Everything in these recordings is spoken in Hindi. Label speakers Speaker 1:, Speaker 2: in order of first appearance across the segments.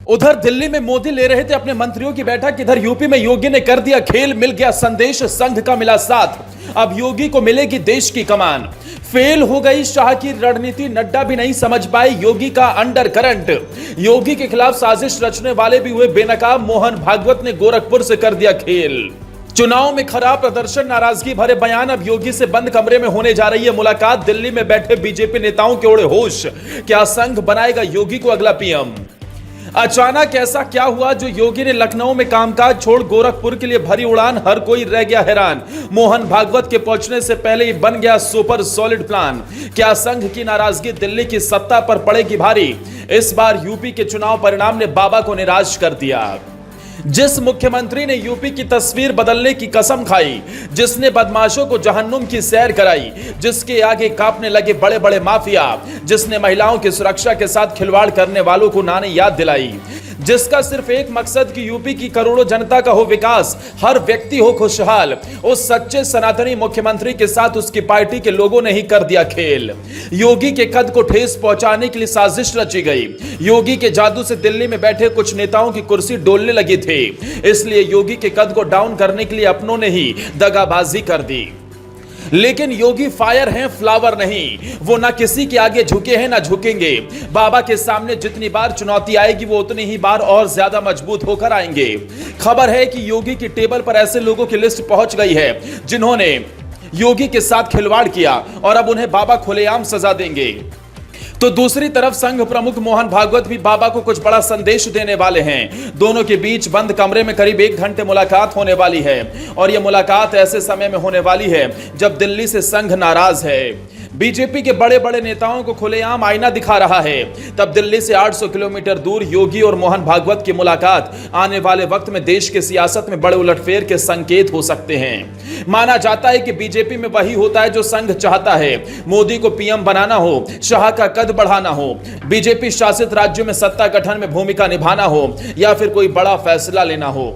Speaker 1: उधर दिल्ली में मोदी ले रहे थे अपने मंत्रियों की बैठक, इधर यूपी में योगी ने कर दिया खेल, मिल गया संदेश, संघ का मिला साथ। अब योगी को मिलेगी देश की कमान। फेल हो गई शाह की रणनीति, नड्डा भी नहीं समझ पाए योगी का अंडर करंट। योगी के खिलाफ साजिश रचने वाले भी हुए बेनकाब, मोहन भागवत ने गोरखपुर से कर दिया खेल। चुनाव में खराब प्रदर्शन, नाराजगी भरे बयान, अब योगी से बंद कमरे में होने जा रही है मुलाकात। दिल्ली में बैठे बीजेपी नेताओं के उड़े होश, क्या संघ बनाएगा योगी को अगला पीएम? अचानक ऐसा क्या हुआ जो योगी ने लखनऊ में कामकाज छोड़ गोरखपुर के लिए भरी उड़ान? हर कोई रह गया हैरान। मोहन भागवत के पहुंचने से पहले ही बन गया सुपर सॉलिड प्लान। क्या संघ की नाराजगी दिल्ली की सत्ता पर पड़ेगी भारी? इस बार यूपी के चुनाव परिणाम ने बाबा को निराश कर दिया। जिस मुख्यमंत्री ने यूपी की तस्वीर बदलने की कसम खाई, जिसने बदमाशों को जहन्नुम की सैर कराई, जिसके आगे कांपने लगे बड़े बड़े माफिया, जिसने महिलाओं की सुरक्षा के साथ खिलवाड़ करने वालों को नानी याद दिलाई, जिसका सिर्फ एक मकसद कि यूपी की करोड़ों जनता का हो विकास, हर व्यक्ति हो खुशहाल, उस सच्चे सनातनी मुख्यमंत्री के साथ उसकी पार्टी के लोगों ने ही कर दिया खेल। योगी के कद को ठेस पहुंचाने के लिए साजिश रची गई। योगी के जादू से दिल्ली में बैठे कुछ नेताओं की कुर्सी डोलने लगी थी, इसलिए योगी के कद को डाउन करने के लिए अपनों ने ही दगाबाजी कर दी। लेकिन योगी फायर हैं, फ्लावर नहीं। वो ना किसी के आगे झुके हैं ना झुकेंगे। बाबा के सामने जितनी बार चुनौती आएगी वो उतनी ही बार और ज्यादा मजबूत होकर आएंगे। खबर है कि योगी की टेबल पर ऐसे लोगों की लिस्ट पहुंच गई है जिन्होंने योगी के साथ खिलवाड़ किया और अब उन्हें बाबा खुलेआम सजा देंगे। तो दूसरी तरफ संघ प्रमुख मोहन भागवत भी बाबा को कुछ बड़ा संदेश देने वाले हैं। दोनों के बीच बंद कमरे में करीब 1 घंटे मुलाकात होने वाली है और यह मुलाकात ऐसे समय में होने वाली है जब दिल्ली से संघ नाराज है। बीजेपी के बड़े बड़े नेताओं को खुलेआम आईना दिखा रहा है। तब दिल्ली से 800 किलोमीटर दूर योगी और मोहन भागवत की मुलाकात आने वाले वक्त में देश की सियासत में बड़े उलटफेर के संकेत हो सकते हैं। माना जाता है कि बीजेपी में वही होता है जो संघ चाहता है। मोदी को पीएम बनाना हो, शाह का कद बढ़ाना हो, बीजेपी शासित राज्यों में सत्ता गठन में भूमिका निभाना हो या फिर कोई बड़ा फैसला लेना हो।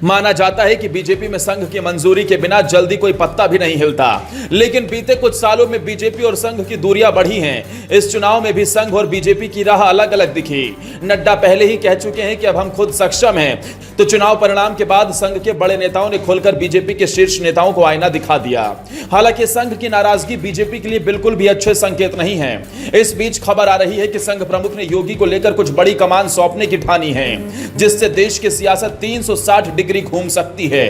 Speaker 1: माना जाता है कि बीजेपी में संघ की मंजूरी के बिना जल्दी कोई पत्ता भी नहीं हिलता। लेकिन बीते कुछ सालों में बीजेपी और संघ की दूरियां बढ़ी हैं। इस चुनाव में भी संघ और बीजेपी की राह अलग अलग दिखी। नड्डा पहले ही कह चुके हैं कि अब हम खुद सक्षम हैं। तो चुनाव परिणाम के बाद संघ के बड़े नेताओं ने खुलकर बीजेपी के शीर्ष नेताओं को आईना दिखा दिया। हालांकि संघ की नाराजगी बीजेपी के लिए बिल्कुल भी अच्छे संकेत नहीं है। इस बीच खबर आ रही है कि संघ प्रमुख ने योगी को लेकर कुछ बड़ी कमान सौंपने की ठानी है, जिससे देश की सियासत 360 डिग्री घूम सकती है।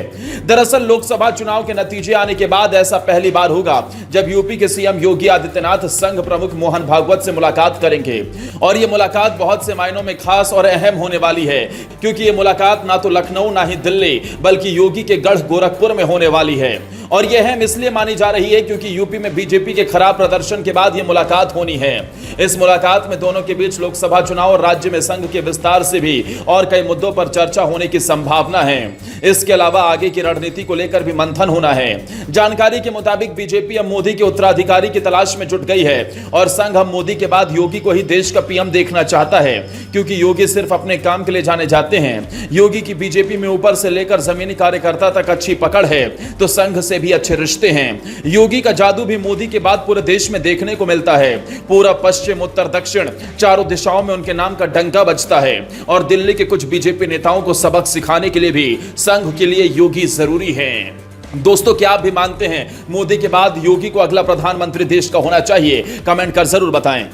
Speaker 1: दरअसल लोकसभा चुनाव के नतीजे आने के बाद ऐसा पहली बार होगा जब यूपी के सीएम योगी आदित्यनाथ संघ प्रमुख मोहन भागवत से मुलाकात करेंगे। और यह मुलाकात बहुत से मायनों में खास और अहम होने वाली है, क्योंकि यह मुलाकात ना तो लखनऊ ना ही दिल्ली बल्कि योगी के गढ़ गोरखपुर में होने वाली है। और यह अहम इसलिए मानी जा रही है क्योंकि यूपी में बीजेपी के खराब प्रदर्शन के बाद यह मुलाकात होनी है। इस मुलाकात में दोनों के बीच लोकसभा चुनाव और राज्य में संघ के विस्तार से भी और कई मुद्दों पर चर्चा होने की संभावना है। इसके अलावा आगे की रणनीति को लेकर भी मंथन होना है। जानकारी के मुताबिक बीजेपी अब मोदी के उत्तराधिकारी की तलाश में जुट गई है और संघ अब मोदी के बाद योगी को ही देश का पीएम देखना चाहता है, क्योंकि योगी सिर्फ अपने काम के लिए जाने जाते हैं। योगी की बीजेपी में ऊपर से लेकर जमीनी कार्यकर्ता तक अच्छी पकड़ है, तो संघ से भी अच्छे रिश्ते हैं। योगी का जादू भी मोदी के बाद पूरे देश में देखने को मिलता है। पूरा पश्चिम उत्तर दक्षिण चारों दिशाओं में उनके नाम का डंका बजता है और दिल्ली के कुछ बीजेपी नेताओं को सबक सिखाने के लिए भी संघ के लिए योगी जरूरी है। दोस्तों, क्या आप भी मानते हैं मोदी के बाद योगी को अगला प्रधानमंत्री देश का होना चाहिए? कमेंट कर जरूर बताएं।